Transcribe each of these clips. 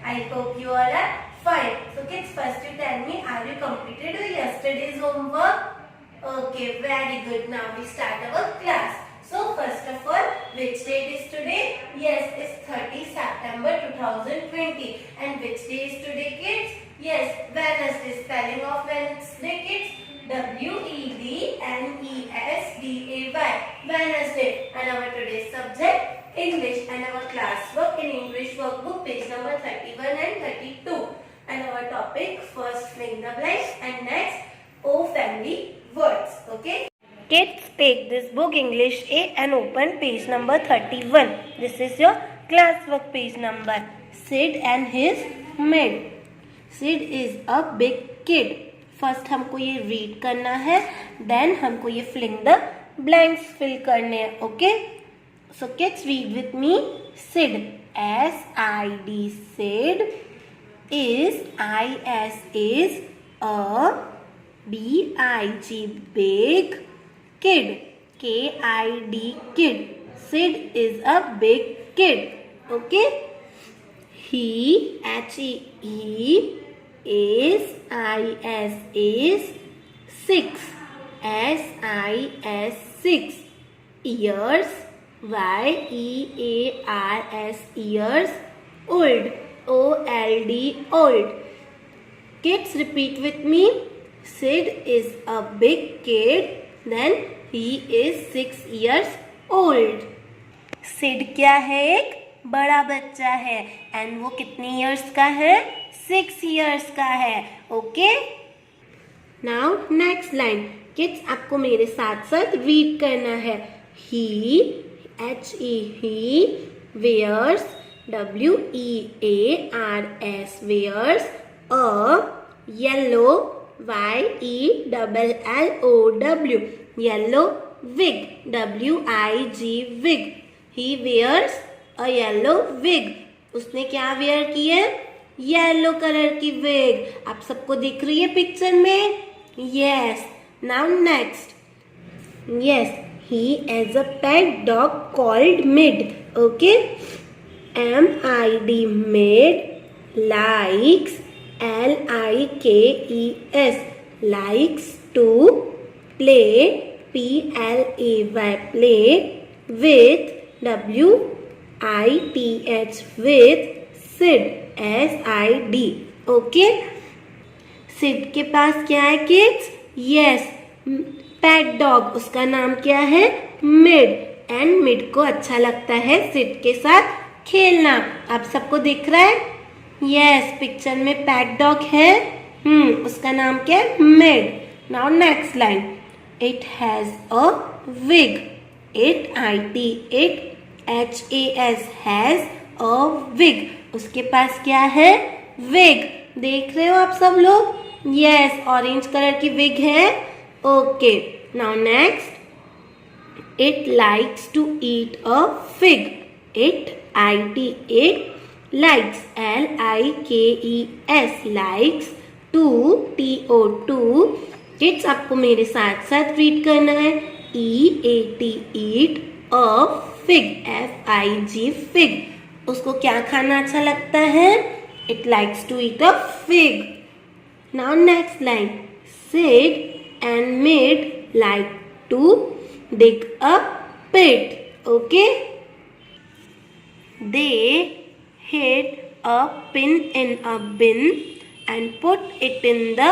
I hope you all are fine. So kids, first you tell me, are you completed with yesterday's homework? Okay, very good. Now we start our class. So first of all, which date is today? Yes, it's 30 September 2020. And which day is today, kids? Yes, Wednesday. Spelling of Wednesday, kids? WEDNESDAY. Wednesday. And our today's subject, English, and our class work in English workbook, page number 31 and 32. And our topic, first fill the blanks and next O family words. Okay. Kids, take this book English A and open page number 31. This is your class work page number. Sid and his maid. Sid is a big kid. First हमको ये read करना है, then हमको ये filling the blanks fill करने हैं. Okay, so kids read with me. Sid, SID, Sid. is, is a BIG, big. Kid, KID, kid. Sid is a big kid. Okay. He, HE, is, is 6, SIS, 6. Ears, YEARS, ears. Old, OLD, old. Kids, repeat with me. Sid is a big kid, then he is 6 years old. Sid क्या है? एक बड़ा बच्चा है. And वो कितनी years का है? 6 ईयर्स का है. Okay. Now next line. Kids, आपको मेरे साथ साथ रीड करना है. ही, HE, he wears, WEARS, wears a yellow, YELLOW, yellow wig, WIG, wig. He wears a yellow wig. उसने क्या वेयर की है? येलो कलर की विग. आप सबको दिख रही है पिक्चर में? Yes. Now next. Yes, he has a pet dog called Mid. Okay. MID, Mid, likes, LIKES, likes to play, PLAY, play with, WITH, with Sid, SID. Okay. Sid के पास क्या है किड्स? Yes, pet dog. उसका नाम क्या है? Mid. And mid को अच्छा लगता है सिड के साथ खेलना. आप सबको दिख रहा है? यस, पिक्चर में पेट डॉग है. उसका नाम क्या है? Mid. Now next line. It has a wig. It HAS, has a wig. उसके पास क्या है? विग. देख रहे हो आप सब लोग? यस, ऑरेंज कलर की विग है. Okay. Now next. It likes to eat a fig. It likes, LIKES, likes to, TO2. किड्स, आपको मेरे साथ साथ रीड करना है. EAT, eat a fig, FIG, fig. उसको क्या खाना अच्छा लगता है? It likes to eat a fig. Now next line. Sid and Mid like to dig a pit. Okay. They hid a pin in a bin and put it in the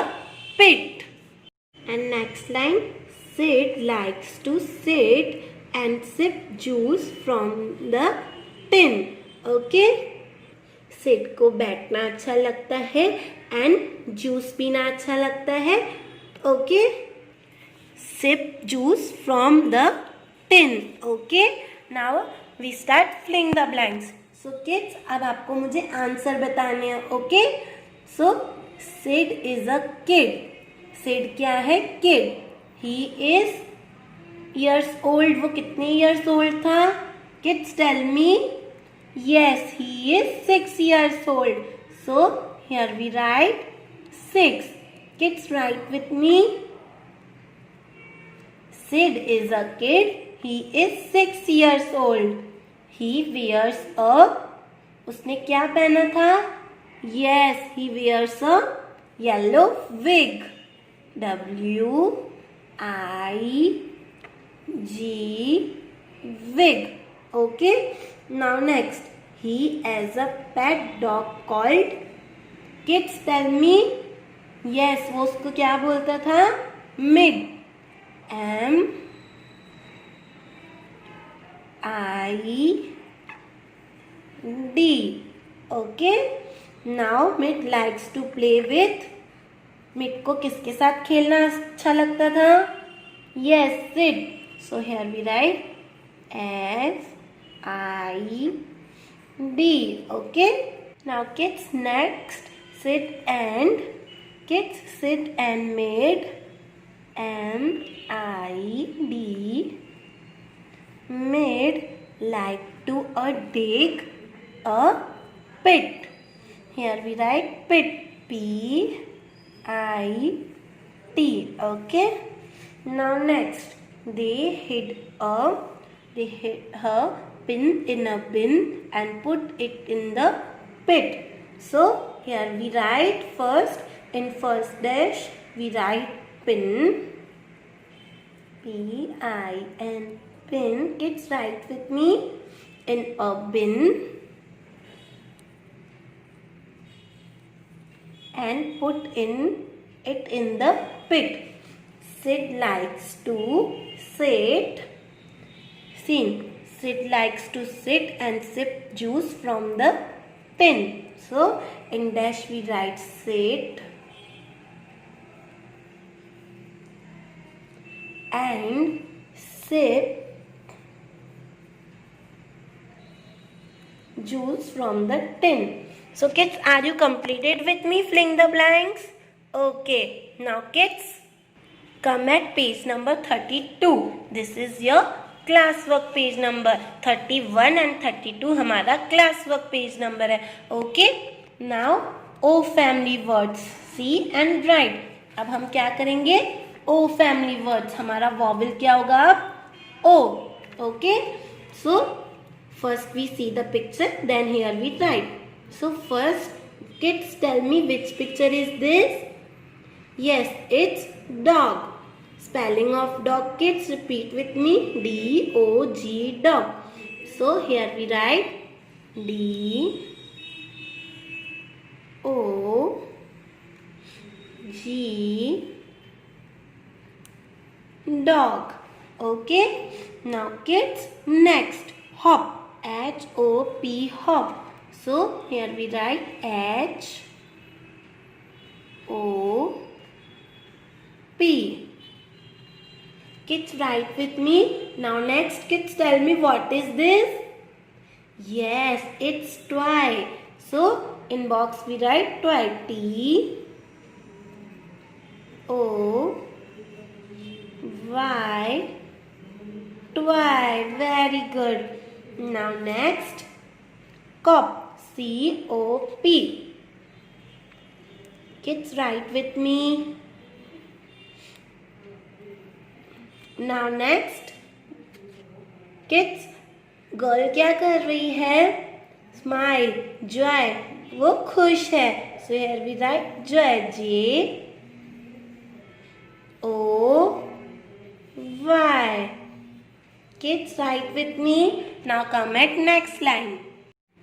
pit. And next line. Sid likes to sit and sip juice from the tin. Okay. Sid को बैठना अच्छा लगता है and juice पीना अच्छा लगता है. Okay. Sip juice from the tin. Okay. Now we start filling the blanks. So kids, अब आपको मुझे आंसर बताने हैं. Okay. So Sid is a kid. Sid क्या है? Kid. He is years old. वो कितने ईयर्स ओल्ड था? Kids, tell me. Yes, he is 6 years old. So here we write 6. Kids, write with me. Sid is a kid. He is 6 years old. He wears a. उसने क्या पहना था? Yes, he wears a yellow wig. W-I-G, wig. Okay. Now next, he has a pet dog called. Kids tell me. Yes, वो उसको क्या बोलता था? Mid. M-I-D. Okay. Now Mid likes to play with. Mid को किसके साथ खेलना अच्छा लगता था? Yes, Sid. So here we write S-I-D. Okay. Now kids next sit and Mid M-I-D. Mid like to dig a pit. Here we write pit. P-I-T. Okay. Now next, they hid her pin in a bin and put it in the pit. So here we write first, in first dash we write pin, P-I-N, pin. Kids write with me, in a bin and put it in the pit. Sid likes to sit. Sid likes to sit and sip juice from the tin. So in dash we write sit and sip juice from the tin. So kids, are you completed with me filling the blanks? Okay. Now kids, come at page number 32. This is your classwork page number. 31 and 32 हमारा classwork page number है. Okay. Now O family words. See and write. अब हम क्या करेंगे? O family words. हमारा vowel क्या होगा अब? O. Okay. So first we see the picture, then here we write. So first, kids tell me which picture is this? Yes, it's dog. Spelling of dog, kids, repeat with me. D-O-G, dog. So here we write D-O-G, dog. Okay. Now kids, next, hop. H-O-P, hop. So here we write H-O-P. Kids write with me. Now next, kids tell me what is this? Yes, it's toy. So in box we write toy. T-O-Y, toy. Very good. Now next, cop. C-O-P. Kids write with me. Now next, kids, girl क्या कर रही है? Smile, joy. वो खुश है. So here we write joy. J-O-Y. Kids write with me. Now come at next line.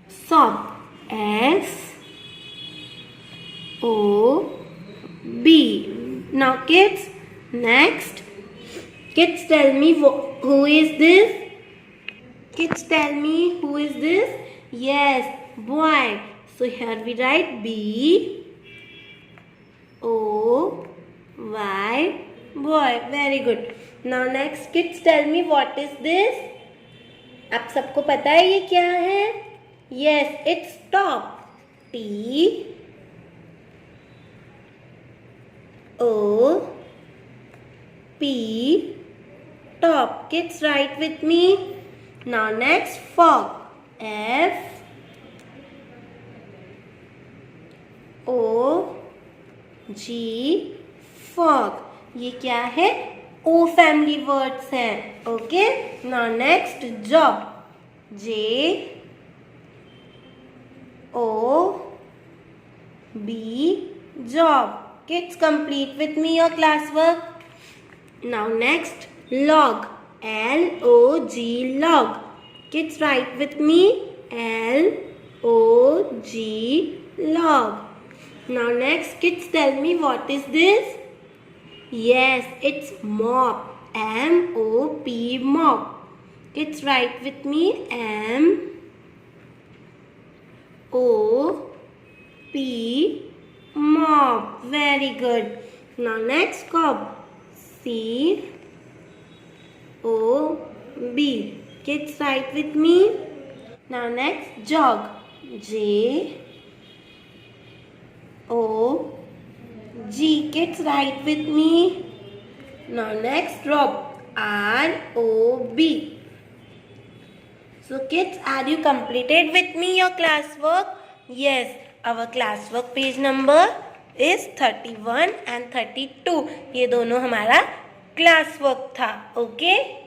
Sob. S-O-B. Now kids, next, kids tell me who is this? Kids tell me who is this? Yes, boy. So here we write B-O-Y, boy. Very good. Now next, kids tell me what is this? आप सबको पता है ये क्या है? Yes, it's top. T-O-P, top. Kids write with me. Now next, fog. F-O-G, fog. ये क्या है? O family words है. Okay. Now next, job. J-O-B, B. Job. Kids, complete with me your classwork. Now next, log. L-O-G, log. Kids, write with me. L-O-G, log. Now next, kids, tell me what is this? Yes, it's mop. M-O-P, mop. Kids, write with me. M-O-P, mop. Very good. Now next, cob. C-O-B. Kids, write with me. Now next, jog. J-O-G. Kids, write with me. Now next, rob. R-O-B. So kids, are you completed with me your classwork? Yes, our classwork page number is 31 and 32. ये दोनों हमारा classwork था. Okay?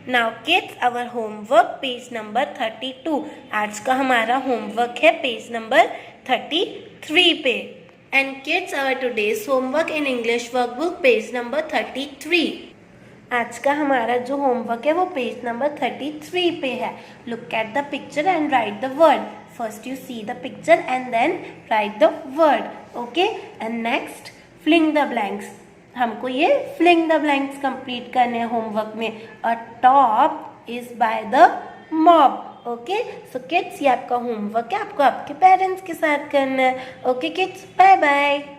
Now kids, our homework page number 32. आज का हमारा homework है page number 33 पे. And kids, our today's homework in English workbook page number 33. आज का हमारा जो होमवर्क है वो पेज नंबर 33 पे है. Look at the picture and write the word. First you see the picture and then write the word. Okay, and next filling the blanks. हमको ये फिलिंग द ब्लैंक्स कंप्लीट करने हैं homework में. अ top is by the mob. Okay, so kids, ये आपका homework है, आपको आपके पेरेंट्स के साथ करना है. Okay kids, bye bye.